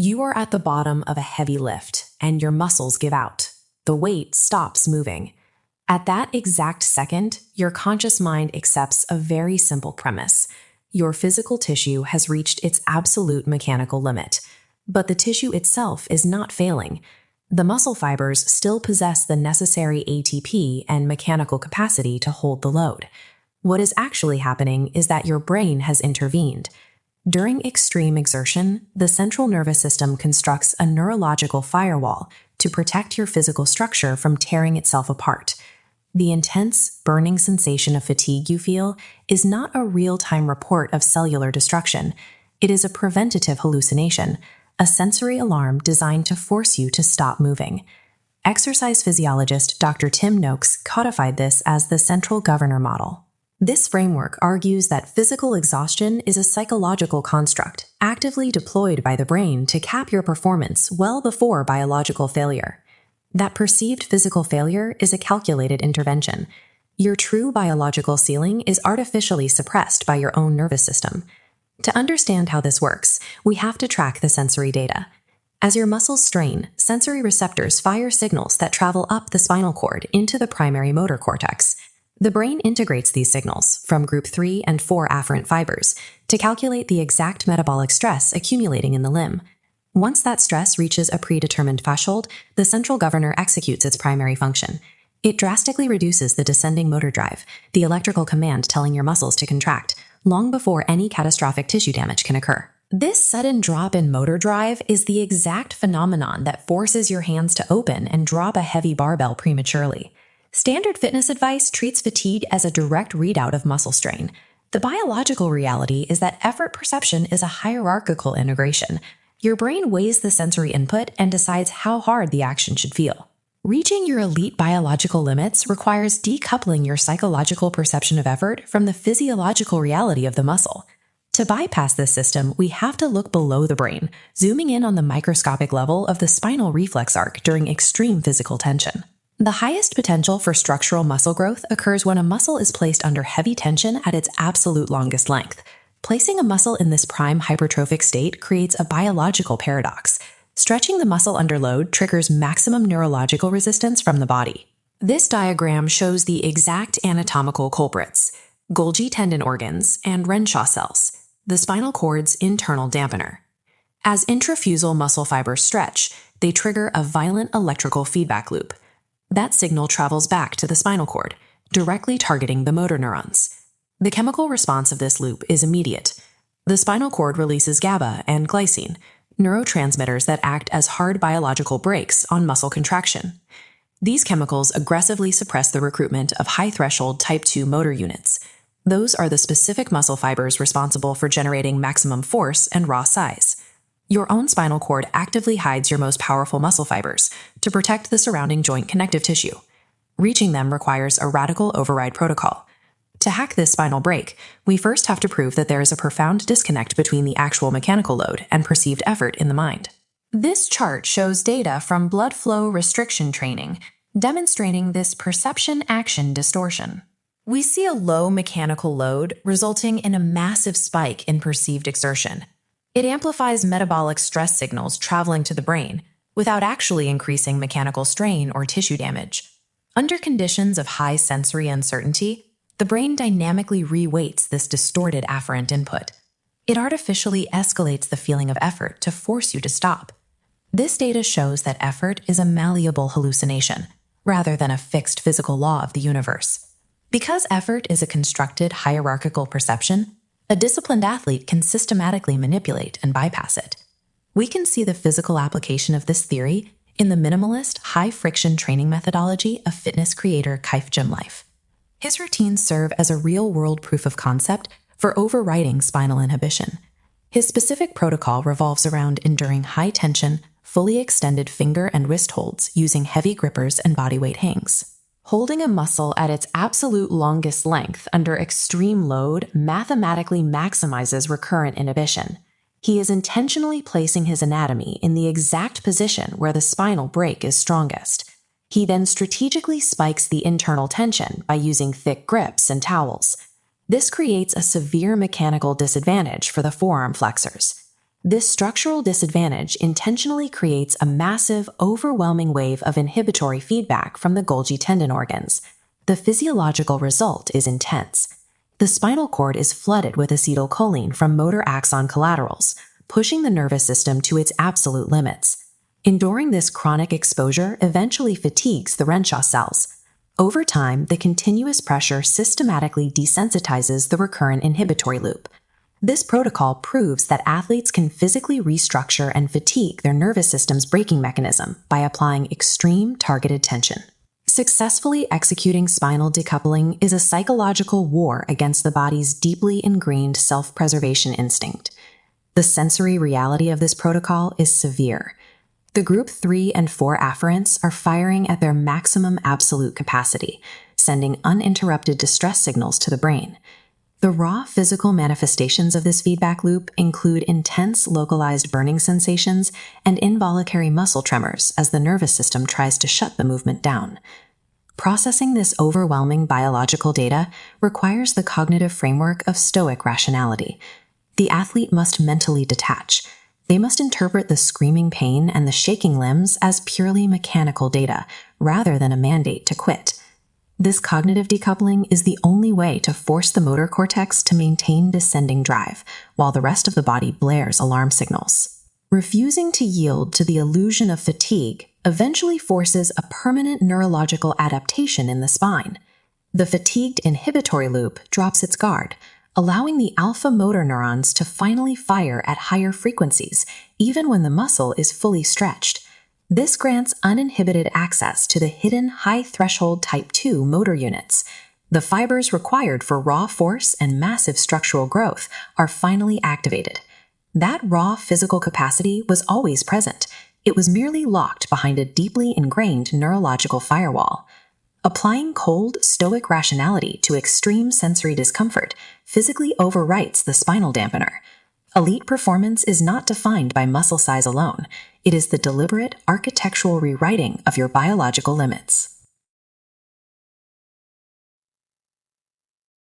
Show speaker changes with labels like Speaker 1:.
Speaker 1: You are at the bottom of a heavy lift, and your muscles give out. The weight stops moving. At that exact second, your conscious mind accepts a very simple premise. Your physical tissue has reached its absolute mechanical limit. But the tissue itself is not failing. The muscle fibers still possess the necessary ATP and mechanical capacity to hold the load. What is actually happening is that your brain has intervened. During extreme exertion, the central nervous system constructs a neurological firewall to protect your physical structure from tearing itself apart. The intense, burning sensation of fatigue you feel is not a real-time report of cellular destruction. It is a preventative hallucination, a sensory alarm designed to force you to stop moving. Exercise physiologist Dr. Tim Noakes codified this as the central governor model. This framework argues that physical exhaustion is a psychological construct actively deployed by the brain to cap your performance well before biological failure. That perceived physical failure is a calculated intervention. Your true biological ceiling is artificially suppressed by your own nervous system. To understand how this works, we have to track the sensory data. As your muscles strain, sensory receptors fire signals that travel up the spinal cord into the primary motor cortex. The brain integrates these signals from group 3 and 4 afferent fibers to calculate the exact metabolic stress accumulating in the limb. Once that stress reaches a predetermined threshold, the central governor executes its primary function. It drastically reduces the descending motor drive, the electrical command telling your muscles to contract, long before any catastrophic tissue damage can occur. This sudden drop in motor drive is the exact phenomenon that forces your hands to open and drop a heavy barbell prematurely. Standard fitness advice treats fatigue as a direct readout of muscle strain. The biological reality is that effort perception is a hierarchical integration. Your brain weighs the sensory input and decides how hard the action should feel. Reaching your elite biological limits requires decoupling your psychological perception of effort from the physiological reality of the muscle. To bypass this system, we have to look below the brain, zooming in on the microscopic level of the spinal reflex arc during extreme physical tension. The highest potential for structural muscle growth occurs when a muscle is placed under heavy tension at its absolute longest length. Placing a muscle in this prime hypertrophic state creates a biological paradox. Stretching the muscle under load triggers maximum neurological resistance from the body. This diagram shows the exact anatomical culprits: Golgi tendon organs and Renshaw cells, the spinal cord's internal dampener. As intrafusal muscle fibers stretch, they trigger a violent electrical feedback loop. That signal travels back to the spinal cord, directly targeting the motor neurons. The chemical response of this loop is immediate. The spinal cord releases GABA and glycine, neurotransmitters that act as hard biological brakes on muscle contraction. These chemicals aggressively suppress the recruitment of high-threshold type 2 motor units. Those are the specific muscle fibers responsible for generating maximum force and raw size. Your own spinal cord actively hides your most powerful muscle fibers to protect the surrounding joint connective tissue. Reaching them requires a radical override protocol. To hack this spinal brake, we first have to prove that there is a profound disconnect between the actual mechanical load and perceived effort in the mind. This chart shows data from blood flow restriction training, demonstrating this perception-action distortion. We see a low mechanical load resulting in a massive spike in perceived exertion. It amplifies metabolic stress signals traveling to the brain without actually increasing mechanical strain or tissue damage. Under conditions of high sensory uncertainty, the brain dynamically reweights this distorted afferent input. It artificially escalates the feeling of effort to force you to stop. This data shows that effort is a malleable hallucination, rather than a fixed physical law of the universe. Because effort is a constructed hierarchical perception, a disciplined athlete can systematically manipulate and bypass it. We can see the physical application of this theory in the minimalist, high-friction training methodology of fitness creator Kaif Gym Life. His routines serve as a real-world proof of concept for overriding spinal inhibition. His specific protocol revolves around enduring high-tension, fully extended finger and wrist holds using heavy grippers and bodyweight hangs. Holding a muscle at its absolute longest length under extreme load mathematically maximizes recurrent inhibition. He is intentionally placing his anatomy in the exact position where the spinal brake is strongest. He then strategically spikes the internal tension by using thick grips and towels. This creates a severe mechanical disadvantage for the forearm flexors. This structural disadvantage intentionally creates a massive, overwhelming wave of inhibitory feedback from the Golgi tendon organs. The physiological result is intense. The spinal cord is flooded with acetylcholine from motor axon collaterals, pushing the nervous system to its absolute limits. Enduring this chronic exposure eventually fatigues the Renshaw cells. Over time, the continuous pressure systematically desensitizes the recurrent inhibitory loop. This protocol proves that athletes can physically restructure and fatigue their nervous system's braking mechanism by applying extreme targeted tension. Successfully executing spinal decoupling is a psychological war against the body's deeply ingrained self-preservation instinct. The sensory reality of this protocol is severe. The group 3 and 4 afferents are firing at their maximum absolute capacity, sending uninterrupted distress signals to the brain. The raw physical manifestations of this feedback loop include intense localized burning sensations and involuntary muscle tremors as the nervous system tries to shut the movement down. Processing this overwhelming biological data requires the cognitive framework of stoic rationality. The athlete must mentally detach. They must interpret the screaming pain and the shaking limbs as purely mechanical data, rather than a mandate to quit. This cognitive decoupling is the only way to force the motor cortex to maintain descending drive, while the rest of the body blares alarm signals. Refusing to yield to the illusion of fatigue eventually forces a permanent neurological adaptation in the spine. The fatigued inhibitory loop drops its guard, allowing the alpha motor neurons to finally fire at higher frequencies, even when the muscle is fully stretched. This grants uninhibited access to the hidden high-threshold type 2 motor units. The fibers required for raw force and massive structural growth are finally activated. That raw physical capacity was always present. It was merely locked behind a deeply ingrained neurological firewall. Applying cold, stoic rationality to extreme sensory discomfort physically overwrites the spinal dampener. Elite performance is not defined by muscle size alone. It is the deliberate architectural rewriting of your biological limits.